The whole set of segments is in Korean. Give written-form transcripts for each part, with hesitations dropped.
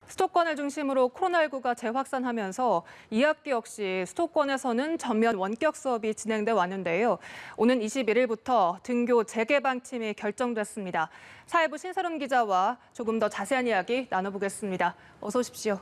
수도권을 중심으로 코로나19가 재확산하면서 2학기 역시 수도권에서는 전면 원격 수업이 진행돼 왔는데요. 오는 21일부터 등교 재개방침이 결정됐습니다. 사회부 신세롬 기자와 조금 더 자세한 이야기 나눠보겠습니다. 어서 오십시오.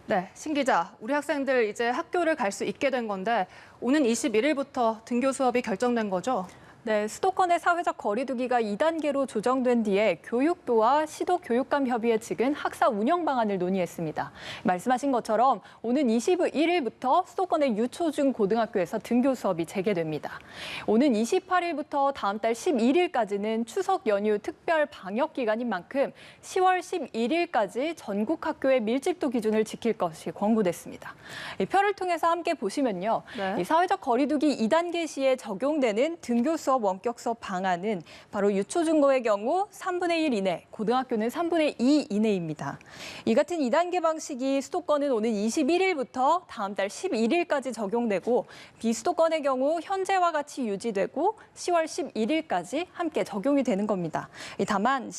네, 신 기자, 우리 학생들 이제 학교를 갈 수 있게 된 건데 오는 21일부터 등교 수업이 결정된 거죠? 네, 수도권의 사회적 거리 두기가 2단계로 조정된 뒤에 교육부와 시도교육감협의회 측은 학사 운영 방안을 논의했습니다. 말씀하신 것처럼 오는 21일부터 수도권의 유초중 고등학교에서 등교 수업이 재개됩니다. 오는 28일부터 다음 달 11일까지는 추석 연휴 특별 방역 기간인 만큼 10월 11일까지 전국 학교의 밀집도 기준을 지킬 것이 권고됐습니다. 이 표를 통해서 함께 보시면요. 네. 이 사회적 거리 두기 2단계 시에 적용되는 등교 수업 원격 수업 방안은 바로 유초중고의 경우 3분의 1 이내, 고등학교는 3분의 2 이내입니다. 이 같은 2단계 방식이 수도권은 오는 21일부터 다음 달 11일까지 적용되고 비수도권의 경우 현재와 같이 유지되고 10월 11일까지 함께 적용이 되는 겁니다. 다만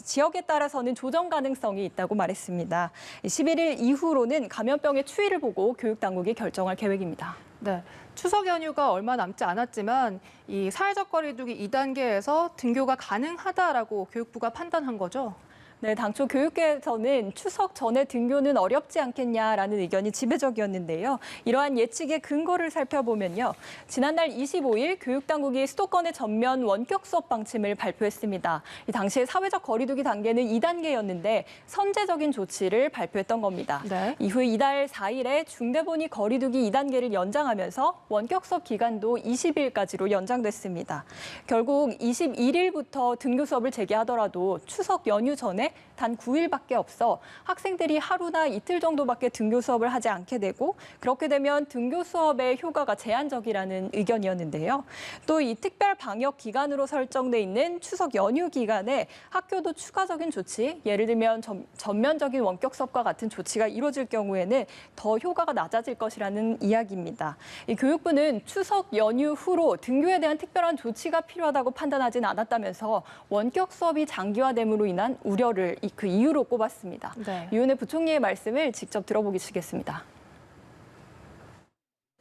지역에 따라서는 조정 가능성이 있다고 말했습니다. 11일 이후로는 감염병의 추이를 보고 교육당국이 결정할 계획입니다. 네, 추석 연휴가 얼마 남지 않았지만 이 사회적 거리 두기 2단계에서 등교가 가능하다라고 교육부가 판단한 거죠? 네, 당초 교육계에서는 추석 전에 등교는 어렵지 않겠냐라는 의견이 지배적이었는데요. 이러한 예측의 근거를 살펴보면요. 지난달 25일 교육당국이 수도권의 전면 원격 수업 방침을 발표했습니다. 이 당시에 사회적 거리 두기 단계는 2단계였는데 선제적인 조치를 발표했던 겁니다. 네. 이후 이달 4일에 중대본이 거리 두기 2단계를 연장하면서 원격 수업 기간도 20일까지로 연장됐습니다. 결국 21일부터 등교 수업을 재개하더라도 추석 연휴 전에 단 9일밖에 없어 학생들이 하루나 이틀 정도밖에 등교 수업을 하지 않게 되고 그렇게 되면 등교 수업의 효과가 제한적이라는 의견이었는데요. 또 이 특별 방역 기간으로 설정돼 있는 추석 연휴 기간에 학교도 추가적인 조치, 예를 들면 전면적인 원격 수업과 같은 조치가 이루어질 경우에는 더 효과가 낮아질 것이라는 이야기입니다. 이 교육부는 추석 연휴 후로 등교에 대한 특별한 조치가 필요하다고 판단하진 않았다면서 원격 수업이 장기화됨으로 인한 우려를 그 이유로 꼽았습니다. 네. 유은혜 부총리의 말씀을 직접 들어보시겠습니다.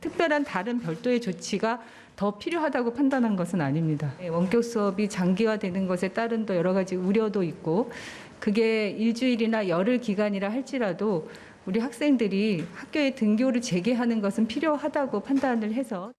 특별한 다른 별도의 조치가 더 필요하다고 판단한 것은 아닙니다. 원격 수업이 장기화되는 것에 따른 또 여러 가지 우려도 있고 그게 일주일이나 열흘 기간이라 할지라도 우리 학생들이 학교에 등교를 재개하는 것은 필요하다고 판단을 해서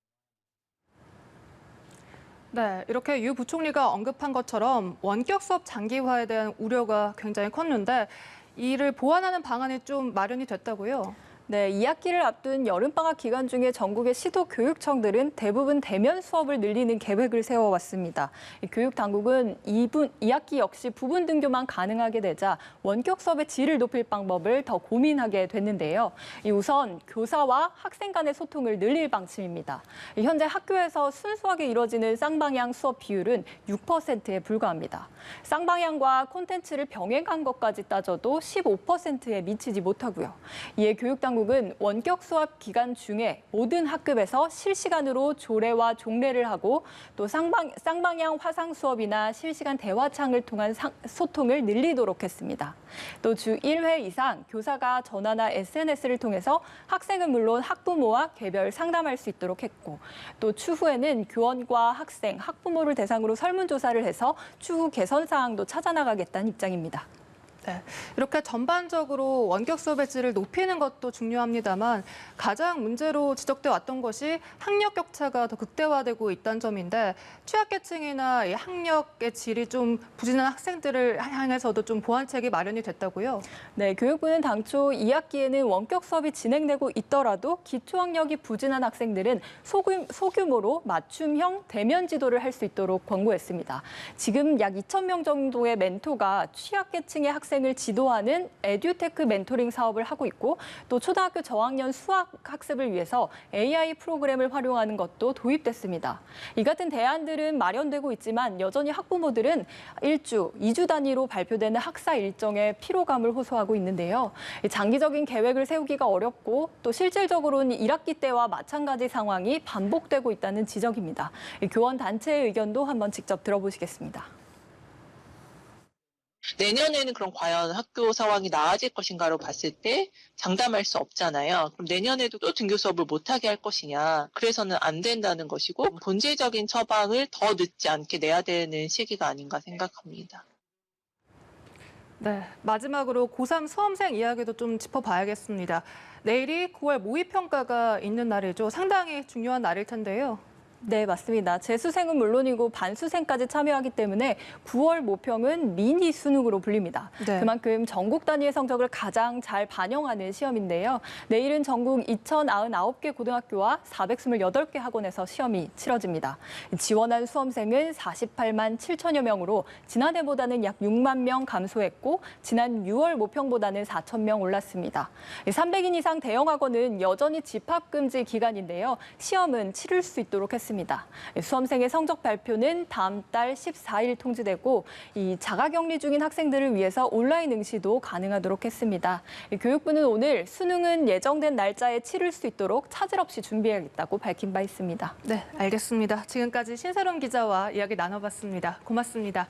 네, 이렇게 유 부총리가 언급한 것처럼 원격 수업 장기화에 대한 우려가 굉장히 컸는데 이를 보완하는 방안이 좀 마련이 됐다고요? 네, 2학기를 앞둔 여름방학 기간 중에 전국의 시도교육청들은 대부분 대면 수업을 늘리는 계획을 세워왔습니다. 교육당국은 2학기 역시 부분 등교만 가능하게 되자 원격 수업의 질을 높일 방법을 더 고민하게 됐는데요. 우선 교사와 학생 간의 소통을 늘릴 방침입니다. 현재 학교에서 순수하게 이루어지는 쌍방향 수업 비율은 6%에 불과합니다. 쌍방향과 콘텐츠를 병행한 것까지 따져도 15%에 미치지 못하고요. 이에 교육당국은 원격 수업 기간 중에 모든 학급에서 실시간으로 조례와 종례를 하고 또 쌍방향 화상 수업이나 실시간 대화창을 통한 소통을 늘리도록 했습니다. 또 주 1회 이상 교사가 전화나 SNS를 통해서 학생은 물론 학부모와 개별 상담할 수 있도록 했고 또 추후에는 교원과 학생, 학부모를 대상으로 설문조사를 해서 추후 개선 사항도 찾아나가겠다는 입장입니다. 네, 이렇게 전반적으로 원격 수업의 질을 높이는 것도 중요합니다만 가장 문제로 지적돼 왔던 것이 학력 격차가 더 극대화되고 있다는 점인데 취약계층이나 이 학력의 질이 좀 부진한 학생들을 향해서도 좀 보완책이 마련이 됐다고요? 네, 교육부는 당초 2학기에는 원격 수업이 진행되고 있더라도 기초학력이 부진한 학생들은 소규모로 맞춤형 대면 지도를 할 수 있도록 권고했습니다. 지금 약 2,000명 정도의 멘토가 취약계층의 학생을 지도하는 에듀테크 멘토링 사업을 하고 있고 또 초등학교 저학년 수학 학습을 위해서 AI 프로그램을 활용하는 것도 도입됐습니다. 이 같은 대안들은 마련되고 있지만 여전히 학부모들은 1주, 2주 단위로 발표되는 학사 일정에 피로감을 호소하고 있는데요. 장기적인 계획을 세우기가 어렵고 또 실질적으로는 1학기 때와 마찬가지 상황이 반복되고 있다는 지적입니다. 교원 단체의 의견도 한번 직접 들어보시겠습니다. 내년에는 그럼 과연 학교 상황이 나아질 것인가로 봤을 때 장담할 수 없잖아요. 그럼 내년에도 또 등교 수업을 못하게 할 것이냐. 그래서는 안 된다는 것이고 본질적인 처방을 더 늦지 않게 내야 되는 시기가 아닌가 생각합니다. 네, 마지막으로 고3 수험생 이야기도 좀 짚어봐야겠습니다. 내일이 9월 모의평가가 있는 날이죠. 상당히 중요한 날일 텐데요. 네, 맞습니다. 재수생은 물론이고 반수생까지 참여하기 때문에 9월 모평은 미니 수능으로 불립니다. 네. 그만큼 전국 단위의 성적을 가장 잘 반영하는 시험인데요. 내일은 전국 2,099개 고등학교와 428개 학원에서 시험이 치러집니다. 지원한 수험생은 48만 7천여 명으로 지난해보다는 약 6만 명 감소했고 지난 6월 모평보다는 4천 명 올랐습니다. 300인 이상 대형 학원은 여전히 집합금지 기간인데요. 시험은 치를 수 있도록 했습니다. 수험생의 성적 발표는 다음 달 14일 통지되고 이 자가격리 중인 학생들을 위해서 온라인 응시도 가능하도록 했습니다. 교육부는 오늘 수능은 예정된 날짜에 치를 수 있도록 차질 없이 준비하겠다고 밝힌 바 있습니다. 네, 알겠습니다. 지금까지 신세롬 기자와 이야기 나눠봤습니다. 고맙습니다.